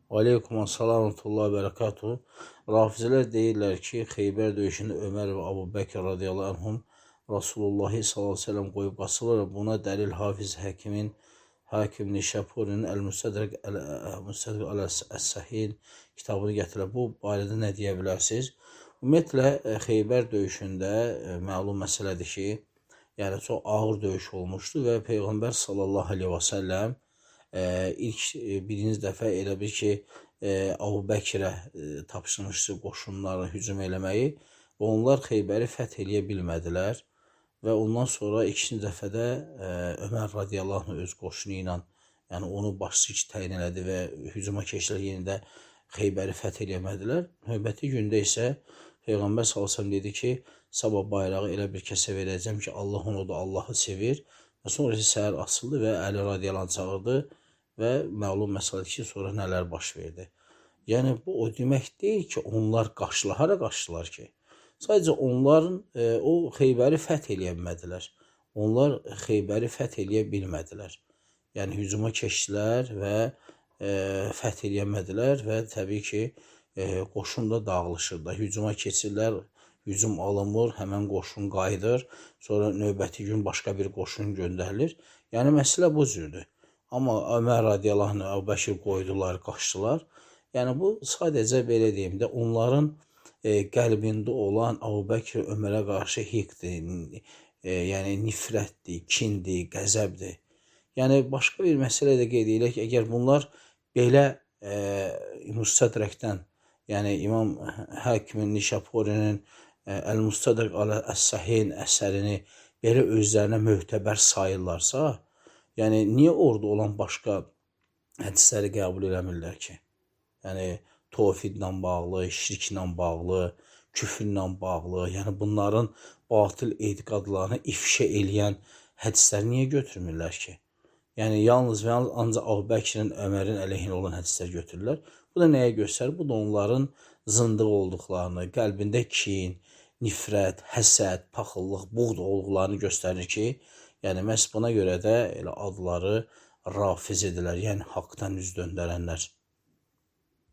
Aleykum assalam və rahmetullahi və bərəkatuhu. Rafizələr deyirlər ki, Xeybər döyüşündə Ömər və Abu Bəkr radiyallahu anhum Rasulullahi sallallahu aleyhi ve sellem qoyub qaçırlar. Buna dəlil Hafiz Hakim Nişapurin Əl-Müstədrək Əs-Səhih kitabını gətirər. Bu barədə nə deyə bilərsiniz? Ümumiyyətlə, Xeybər döyüşündə məlum məsələdir ki, yəni çox ağır döyüş olmuşdu və Peyğəmbər sallallahu aleyhi və səlləm ilk birinci dəfə elə bir ki, Abu Bəkirə tapşırmışdı qoşunları hücum eləməyi və onlar Xeybəri fəth eləyə bilmədilər və ondan sonra ikinci dəfədə Ömər radiyallahu anh öz qoşunu ilə, yəni onu başçı təyin elədi və hücuma keçdilər, yenə də Xeybəri fəth eləmədilər. Növbəti gündə isə Peyğəmbər sallallahu dedi ki, sabah bayrağı elə bir kəsə verəcəm ki, Allah onu da Allahı sevir. Və sonra səhər açıldı və Əli radiyallahu anh çağırdı və məlum məsələdir ki, sonra nələr baş verdi. Yəni, bu o demək deyil ki, onlar qaçdılar. Hara qaçdılar ki? Sadəcə onların o Xeybəri fəth eləyə bilmədilər. Onlar Xeybəri fəth eləyə bilmədilər. Yəni, hücuma keçdilər və fəth eləyə və təbii ki, qoşun da dağılışırlar. Hücuma keçirlər, hücum alınmır, həmən qoşun qayıdır, sonra növbəti gün başqa bir qoşun göndərilir. Yəni, məsələ bu cürdür. Amma Ömər radiyallahu anh, Əbu Bəkir qoydular, qaçdılar. Yəni, bu sadəcə belə deyim də, onların qəlbində olan Əbu Bəkir Ömərə qarşı hiqdir, yəni nifrətdir, kindir, qəzəbdir. Yəni, başqa bir məsələ də qeyd edək ki, əgər bunlar belə Müstədrəkdən, yəni İmam Hakimin Nişaporinin Əl-Müstədrək Əs-Səhih əsərini belə özlərinə möhtəbər sayırlarsa, yəni niyə orada olan başqa hədisləri qəbul eləmirlər ki? Yəni tovhidlə bağlı, şirklə bağlı, küfrlə bağlı, yəni bunların batıl etiqadlarını ifşa eləyən hədisləri niyə götürmürlər ki? Yəni yalnız və yalnız ancaq Əbu Bəkirin, Ömərin əleyhinə olan hədisləri götürürlər. Bu da nəyə göstərir? Bu da onların zındıq olduqlarını, qəlbində kin, nifrət, həsəd, paxıllıq, buğd olduqlarını göstərir ki, yəni məhz buna görə də elə adları rafiz edilər, yəni haqdan üz döndərənlər.